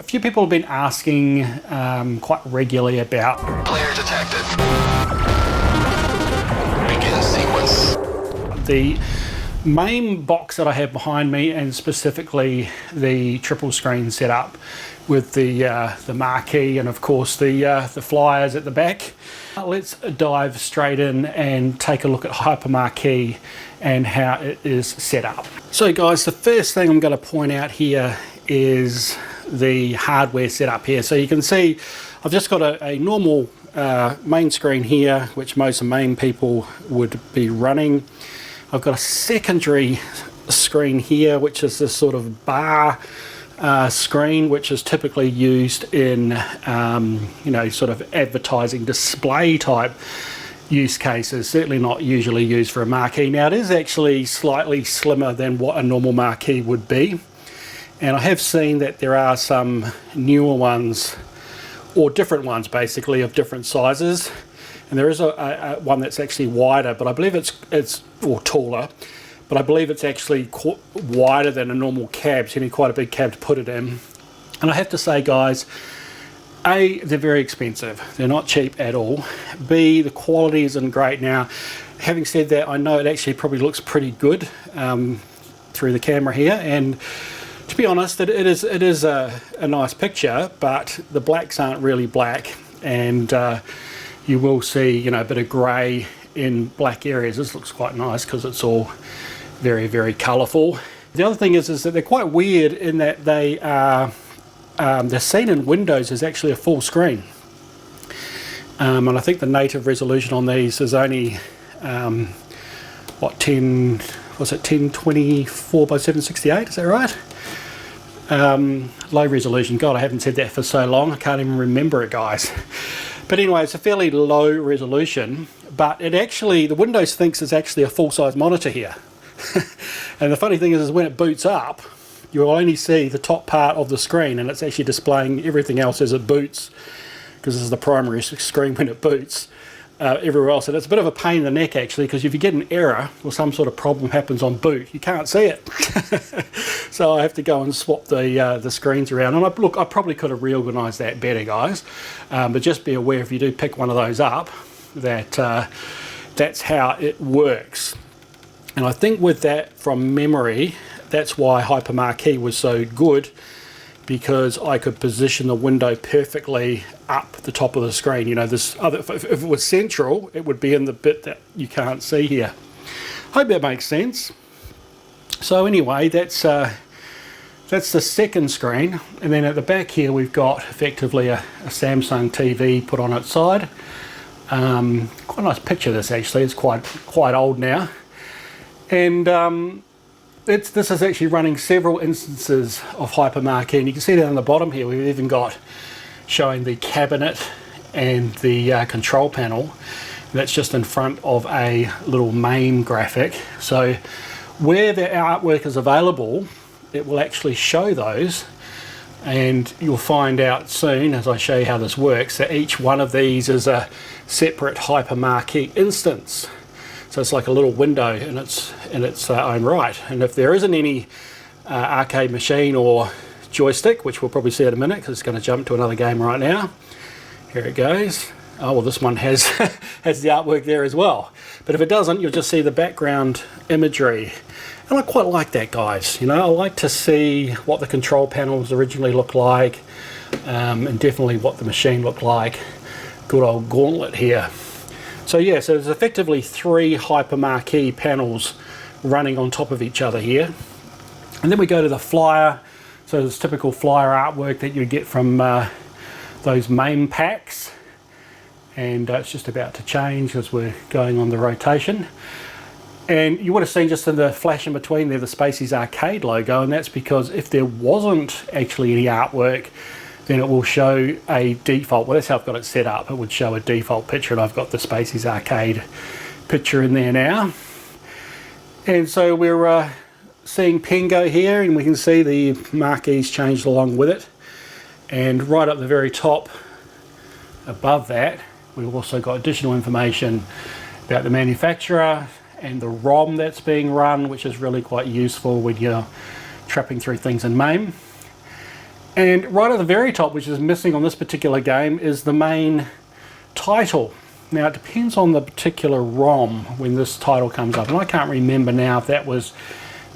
few people have been asking quite regularly about player detected. Begin sequence. The MAME box that I have behind me, and specifically the triple screen setup with the marquee and of course the flyers at the back. Let's dive straight in and take a look at HyperMarquee and how it is set up. So guys, the first thing I'm going to point out here is the hardware setup here. So you can see I've just got a normal main screen here, which most MAME people would be running. I've got a secondary screen here, which is this sort of bar screen, which is typically used in you know, sort of advertising display type use cases. Certainly not usually used for a marquee. Now it is actually slightly slimmer than what a normal marquee would be, and I have seen that there are some newer ones, or different ones basically, of different sizes. And there is a one that's actually wider, but I believe it's or taller, but I believe it's actually wider than a normal cab, so you need quite a big cab to put it in. And I have to say, guys, A, they're very expensive. They're not cheap at all. B, the quality isn't great. Now, having said that, I know it actually probably looks pretty good through the camera here, and to be honest, it is a nice picture, but the blacks aren't really black, and you will see, you know, a bit of grey in black areas. This looks quite nice because it's all very, very colourful. The other thing is that they're quite weird in that they are, the scene in Windows is actually a full screen. And I think the native resolution on these is only, what, 1024 by 768, is that right? Low resolution. God, I haven't said that for so long, I can't even remember it, guys. But anyway, it's a fairly low resolution, but it actually, the Windows thinks it's actually a full-size monitor here. And the funny thing is when it boots up, you'll only see the top part of the screen, and it's actually displaying everything else as it boots, because this is the primary screen when it boots. Everywhere else, and it's a bit of a pain in the neck actually, because if you get an error or some sort of problem happens on boot, you can't see it. So I have to go and swap the screens around, and I probably could have reorganized that better, guys, but just be aware if you do pick one of those up that that's how it works. And I think with that, from memory, that's why HyperMarquee was so good, because I could position the window perfectly up the top of the screen. You know, this other, if it was central, it would be in the bit that you can't see here. Hope that makes sense. So anyway, that's the second screen, and then at the back here we've got effectively a Samsung TV put on its side. Quite a nice picture, this actually. It's quite old now, and this is actually running several instances of HyperMarquee, and you can see down the bottom here we've even got showing the cabinet and the control panel. That's just in front of a little MAME graphic. So where the artwork is available, it will actually show those, and you'll find out soon as I show you how this works that each one of these is a separate HyperMarquee instance. So it's like a little window in its own right. And if there isn't any arcade machine or joystick, which we'll probably see in a minute because it's going to jump to another game right now. Here it goes. Oh well, this one has has the artwork there as well. But if it doesn't, you'll just see the background imagery. And I quite like that, guys. You know, I like to see what the control panels originally look like, and definitely what the machine looked like. Good old gauntlet here. So yeah, so there's effectively 3 HyperMarquee panels running on top of each other here. And then we go to the flyer. So there's typical flyer artwork that you get from those MAME packs. And it's just about to change as we're going on the rotation. And you would have seen just in the flash in between there the Spacies Arcade logo, and that's because if there wasn't actually any artwork, then it will show a default, well that's how I've got it set up, it would show a default picture, and I've got the Spacies Arcade picture in there now. And so we're seeing Pengo here, and we can see the marquees changed along with it. And right up the very top above that, we've also got additional information about the manufacturer and the ROM that's being run, which is really quite useful when you're trapping through things in MAME. And right at the very top, which is missing on this particular game, is the main title. Now it depends on the particular ROM when this title comes up, and I can't remember now if that was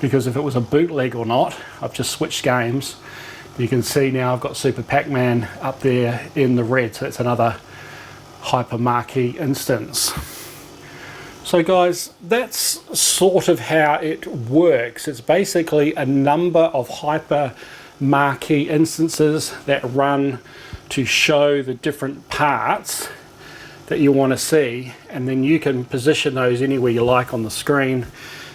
because if it was a bootleg or not. I've just switched games. You can see now I've got Super Pac-Man up there in the red, so that's another HyperMarquee instance. So guys, that's sort of how it works. It's basically a number of HyperMarquee instances that run to show the different parts that you want to see, and then you can position those anywhere you like on the screen.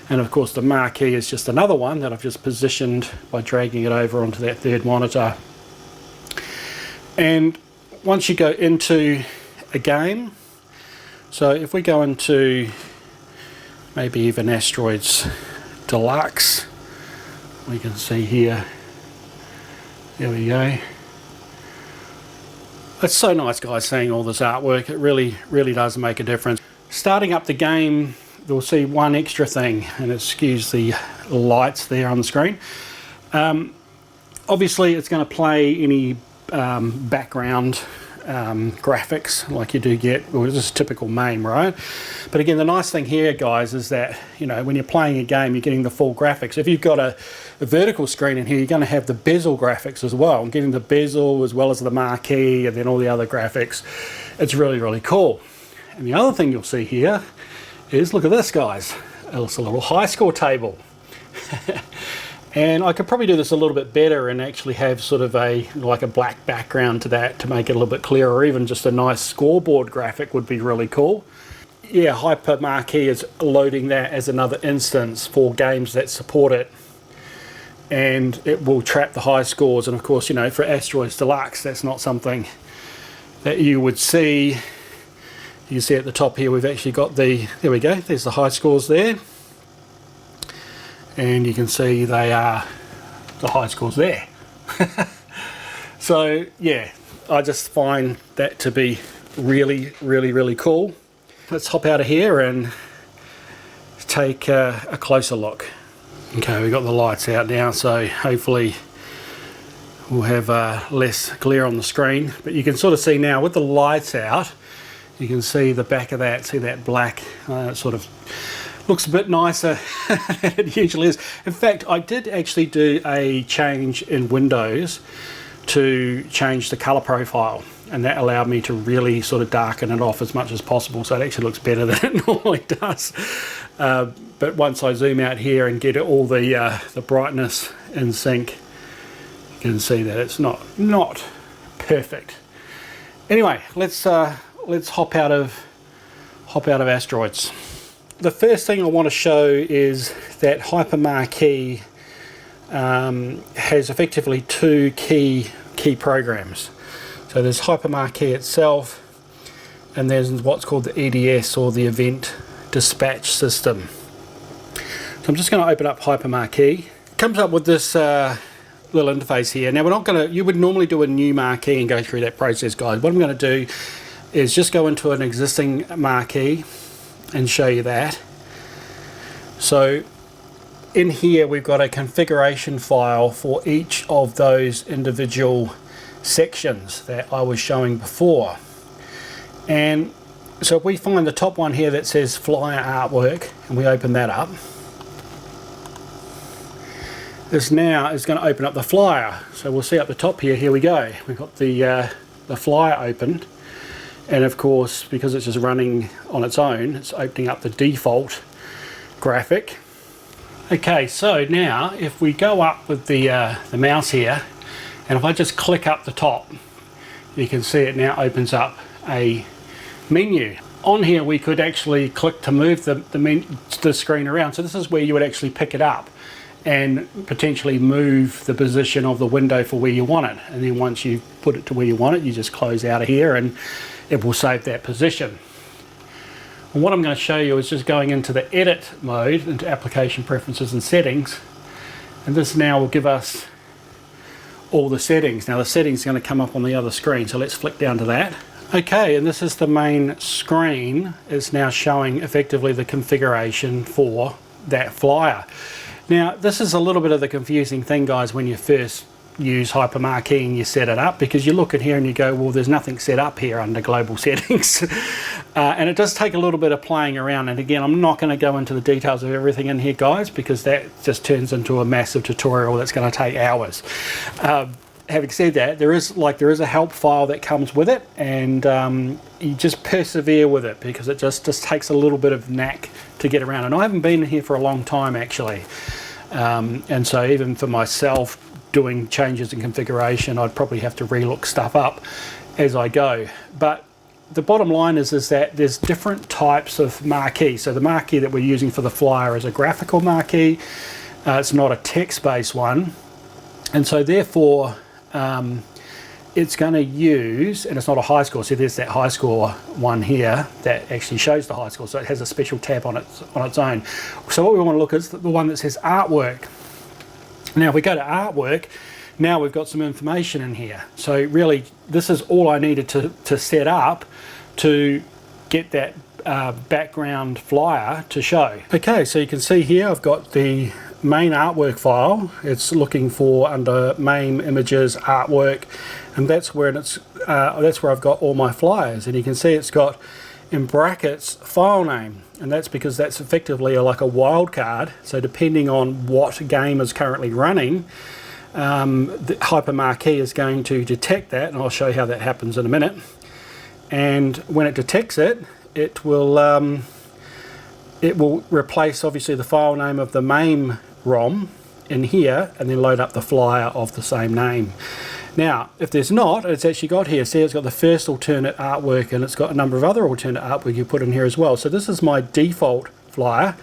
And of course the marquee is just another one that I've just positioned by dragging it over onto that third monitor. And once you go into a game, so if we go into maybe even Asteroids Deluxe, we can see here, there we go. It's so nice, guys, seeing all this artwork. It really does make a difference. Starting up the game, you'll see one extra thing, and excuse the lights there on the screen. Obviously it's going to play any background graphics like you do get, well, this is typical MAME, right? But again, the nice thing here, guys, is that, you know, when you're playing a game, you're getting the full graphics. If you've got a vertical screen in here, you're going to have the bezel graphics as well, and getting the bezel as well as the marquee and then all the other graphics. It's really cool. And the other thing you'll see here is, look at this, guys. It's a little high score table. And I could probably do this a little bit better and actually have sort of like a black background to that to make it a little bit clearer, or even just a nice scoreboard graphic would be really cool. Yeah, HyperMarquee is loading that as another instance for games that support it, and it will trap the high scores. And of course, you know, for Asteroids Deluxe, that's not something that you would see. You can see at the top here we've actually got the, there we go, there's the high scores there. And you can see they are the high scores there. So yeah, I just find that to be really cool. Let's hop out of here and take a closer look. Okay, we've got the lights out now, so hopefully we'll have less glare on the screen. But you can sort of see now with the lights out, you can see the back of that, see that black, sort of looks a bit nicer than it usually is. In fact, I did actually do a change in Windows to change the color profile, and that allowed me to really sort of darken it off as much as possible, so it actually looks better than it normally does. But once I zoom out here and get all the brightness in sync, you can see that it's not perfect. Anyway, let's hop out of Asteroids. The first thing I want to show is that HyperMarquee has effectively two key programs. So there's HyperMarquee itself, and there's what's called the EDS, or the Event Dispatch System. So I'm just going to open up HyperMarquee. It comes up with this little interface here. Now we're not going to, you would normally do a new marquee and go through that process, guys. What I'm going to do is just go into an existing marquee and show you that. So in here we've got a configuration file for each of those individual sections that I was showing before. And so if we find the top one here that says flyer artwork and we open that up, this now is going to open up the flyer. So we'll see up the top here we go, we've got the flyer opened. And of course, because it's just running on its own, it's opening up the default graphic. Okay, so now if we go up with the mouse here, and if I just click up the top, you can see it now opens up a menu. On here we could actually click to move the screen around. So this is where you would actually pick it up and potentially move the position of the window for where you want it. And then once you put it to where you want it, you just close out of here and it will save that position. And what I'm going to show you is just going into the edit mode, into application preferences and settings, and this now will give us all the settings. Now the settings are going to come up on the other screen, so let's flick down to that. Okay, and this is the main screen. It's now showing effectively the configuration for that flyer. Now this is a little bit of the confusing thing, guys, when you first use HyperMarquee and you set it up, because you look at here and you go, well, there's nothing set up here under global settings. And it does take a little bit of playing around, and again, I'm not going to go into the details of everything in here, guys, because that just turns into a massive tutorial that's going to take hours. Having said that, there is a help file that comes with it, and you just persevere with it, because it just takes a little bit of knack to get around. And I haven't been in here for a long time, actually, and so even for myself doing changes in configuration, I'd probably have to relook stuff up as I go. But the bottom line is that there's different types of marquee. So the marquee that we're using for the flyer is a graphical marquee. It's not a text-based one, and so therefore it's going to use, and it's not a high score, so there's that high score one here that actually shows the high score, so it has a special tab on its own. So what we want to look at is the one that says artwork. Now if we go to artwork, now we've got some information in here. So really this is all I needed to set up to get that background flyer to show. Okay, so you can see here I've got the main artwork file. It's looking for under MAME images artwork, and that's where I've got all my flyers, and you can see it's got in brackets file name, and that's because that's effectively like a wildcard. So depending on what game is currently running, the HyperMarquee is going to detect that, and I'll show you how that happens in a minute. And when it detects it, it will replace obviously the file name of the MAME ROM in here, and then load up the flyer of the same name. Now if there's not, it's actually got here, see, it's got the first alternate artwork, and it's got a number of other alternate artwork you put in here as well. So this is my default flyer,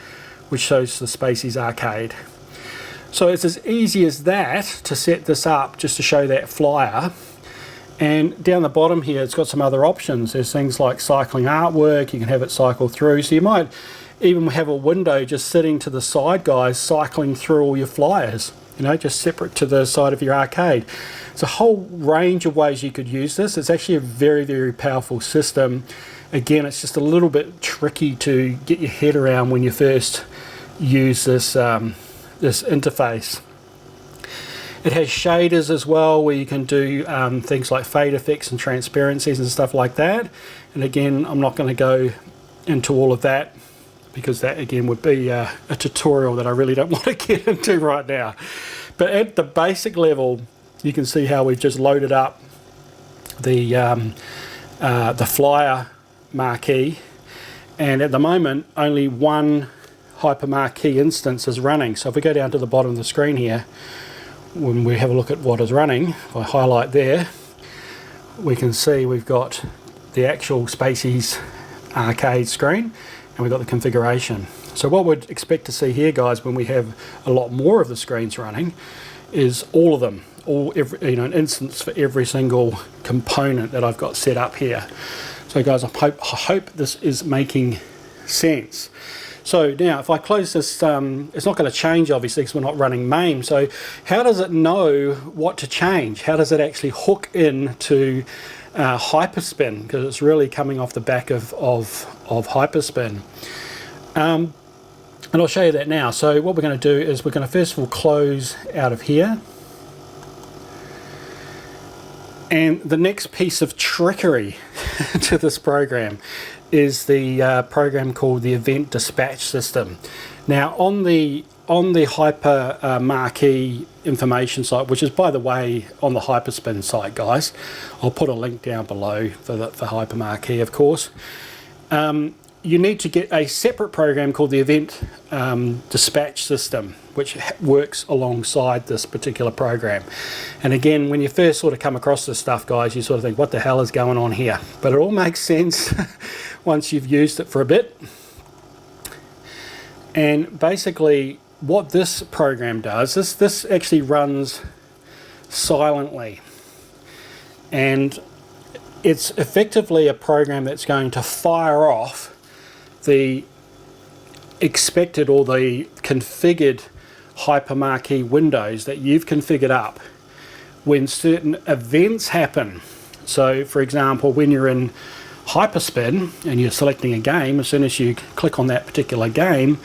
which shows the Spacies Arcade. So it's as easy as that to set this up, just to show that flyer. And down the bottom here, it's got some other options. There's things like cycling artwork, you can have it cycle through. So you might even have a window just sitting to the side, guys, cycling through all your flyers, you know, just separate to the side of your arcade. It's a whole range of ways you could use this. It's actually a very, very powerful system. Again, it's just a little bit tricky to get your head around when you first use this, this interface. It has shaders as well, where you can do things like fade effects and transparencies and stuff like that. And again, I'm not going to go into all of that, because that again would be a tutorial that I really don't want to get into right now. But at the basic level, you can see how we've just loaded up the flyer marquee, and at the moment only one HyperMarquee instance is running. So if we go down to the bottom of the screen here, when we have a look at what is running, if I highlight there, we can see we've got the actual Spacies Arcade screen, and we've got the configuration. So what we'd expect to see here, guys, when we have a lot more of the screens running, is all of them, an instance for every single component that I've got set up here. So guys, I hope this is making sense. So now if I close this, it's not going to change obviously because we're not running MAME. So how does it know what to change? How does it actually hook into Hyperspin, because it's really coming off the back of Hyperspin? And I'll show you that now. So what we're going to do is we're going to first of all close out of here. And the next piece of trickery to this program is the program called the Event Dispatch System. Now on the HyperMarquee information site, which is by the way on the Hyperspin site, guys, I'll put a link down below for HyperMarquee, of course. You need to get a separate program called the Event Dispatch System, which works alongside this particular program. And again, when you first sort of come across this stuff, guys, you sort of think, what the hell is going on here? But it all makes sense once you've used it for a bit. And basically what this program does, this actually runs silently, and it's effectively a program that's going to fire off the expected or the configured HyperMarquee windows that you've configured up when certain events happen. So for example, when you're in Hyperspin and you're selecting a game, as soon as you click on that particular game,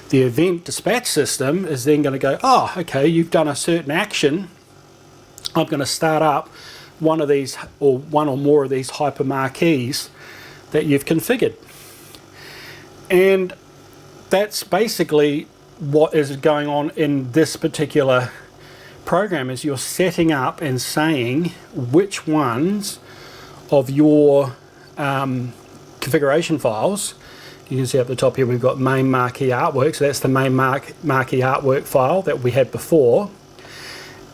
the event dispatch system is then going to go, oh, okay, you've done a certain action I'm going to start up one of these, or one or more of these HyperMarquees that you've configured. And that's basically what is going on in this particular program, is you're setting up and saying which ones of your configuration files. You can see up the top here we've got MAME Marquee artwork, so that's the MAME Marquee artwork file that we had before,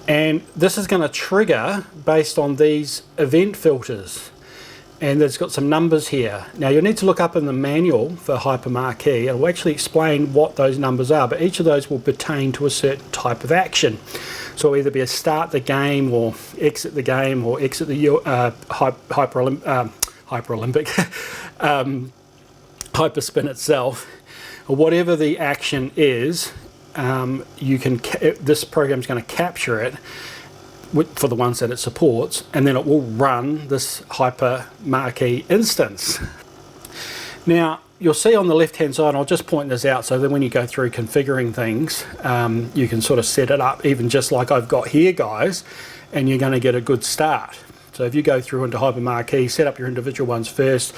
and this is going to trigger based on these event filters, and it's got some numbers here. Now you'll need to look up in the manual for HyperMarquee. It will actually explain what those numbers are, but each of those will pertain to a certain type of action. So it'll either be a start the game, or exit the game, or exit the hyperspin itself, or whatever the action is. This program is going to capture it for the ones that it supports, and then it will run this HyperMarquee instance. Now you'll see on the left hand side, I'll just point this out so that when you go through configuring things, you can sort of set it up even just like I've got here, guys, and you're going to get a good start. So if you go through into HyperMarquee, set up your individual ones first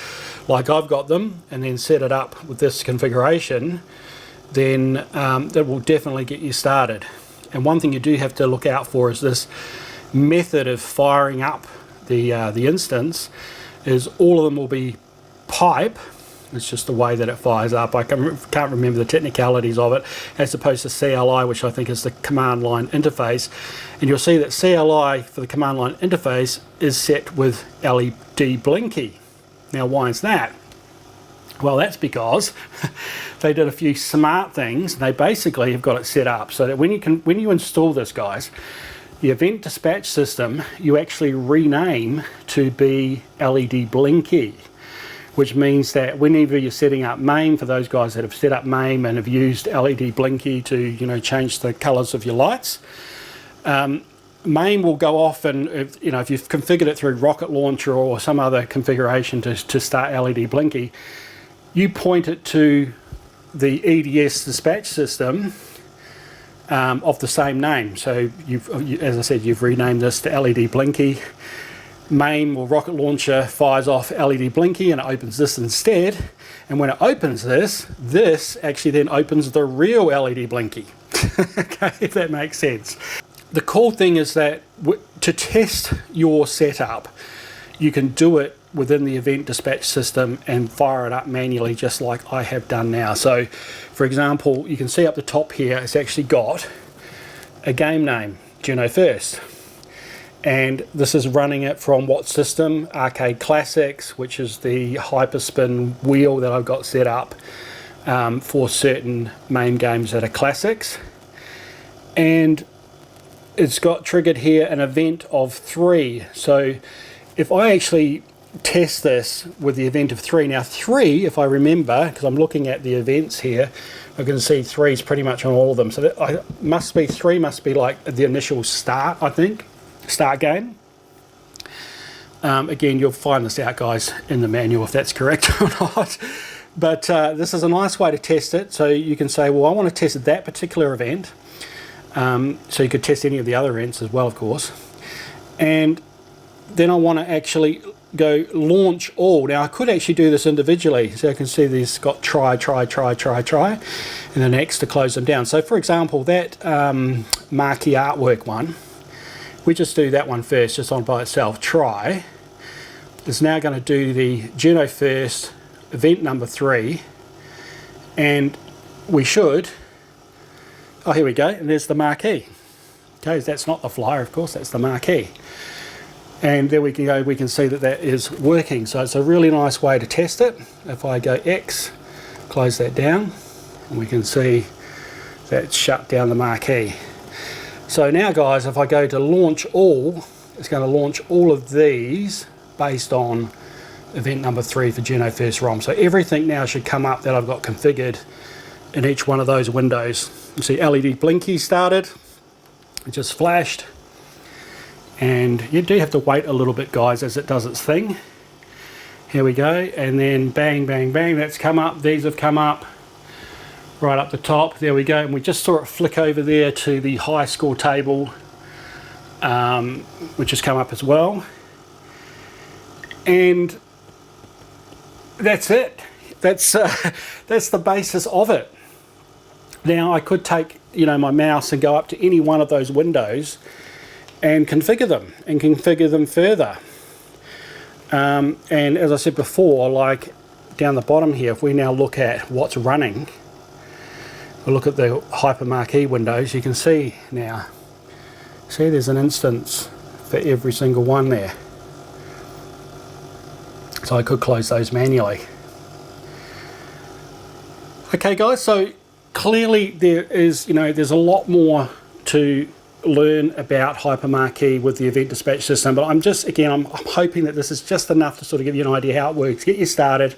like I've got them, and then set it up with this configuration, then that will definitely get you started. And one thing you do have to look out for is this method of firing up the instance, is all of them will be pipe. It's just the way that it fires up. I can't remember the technicalities of it, as opposed to CLI, which I think is the command line interface. And you'll see that CLI for the command line interface is set with LED blinky. Now why is that? Well, that's because they did a few smart things. They basically have got it set up so that when you install this, guys, the event dispatch system, you actually rename to be LED blinky, which means that whenever you're setting up MAME, for those guys that have set up MAME and have used LED blinky to, you know, change the colors of your lights, MAME will go off, and if you've configured it through Rocket Launcher or some other configuration to start LED blinky, you point it to the EDS dispatch system of the same name. So as I said, you've renamed this to LED blinky. MAME or Rocket Launcher fires off LED blinky and it opens this instead. And when it opens this actually then opens the real LED blinky. Okay, if that makes sense. The cool thing is that to test your setup, you can do it within the event dispatch system and fire it up manually, just like I have done now. So for example, you can see up the top here, it's actually got a game name, Juno First. And this is running it from what system? Arcade Classics, which is the hyperspin wheel that I've got set up for certain MAME games that are classics. And it's got triggered here an event of 3. So if I actually test this with the event of 3, now 3, if I remember, because I'm looking at the events here, I can see 3 is pretty much on all of them. So that must be 3, must be like the initial start, I think. Start game. Again, you'll find this out, guys, in the manual if that's correct or not. But this is a nice way to test it. So you can say, well, I want to test that particular event. So you could test any of the other events as well, of course. And then I want to actually go launch all. Now I could actually do this individually. So I can see this got try, and then X to close them down. So for example, that marquee artwork one, we just do that one first, just on by itself. Try is now going to do the Juno First event number 3, and we should, oh, here we go, and there's the marquee. Okay, that's not the flyer, of course, that's the marquee. And there we can go, we can see that that is working. So it's a really nice way to test it. If I go X, close that down, and we can see that shut down the marquee. So now, guys, if I go to launch all, it's going to launch all of these based on event number 3 for Juno First ROM. So everything now should come up that I've got configured in each one of those windows. You see LED blinky started, it just flashed, and you do have to wait a little bit, guys, as it does its thing. Here we go, and then bang, bang, bang, that's come up, these have come up. Right up the top, there we go, and we just saw it flick over there to the high score table which has come up as well. And that's it. That's the basis of it. Now I could take, you know, my mouse and go up to any one of those windows and configure them further. And as I said before, like down the bottom here, if we now look at what's running, we'll look at the HyperMarquee windows, you can see now, see there's an instance for every single one there. So I could close those manually. Okay guys, so clearly there is, you know, there's a lot more to learn about HyperMarquee with the event dispatch system, but I'm just, again, I'm hoping that this is just enough to sort of give you an idea how it works, get you started,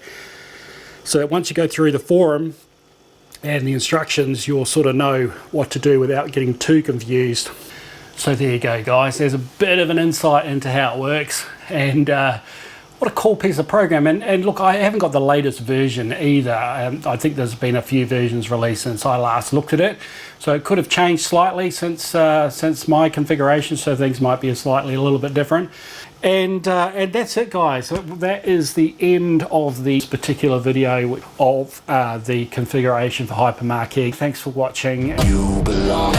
so that once you go through the forum and the instructions, you'll sort of know what to do without getting too confused. So there you go guys, there's a bit of an insight into how it works, and what a cool piece of program. And look, I haven't got the latest version either. I think there's been a few versions released since I last looked at it, so it could have changed slightly since my configuration, so things might be a little bit different. And that's it guys, that is the end of this particular video of the configuration for HyperMarquee. Thanks for watching. You belong.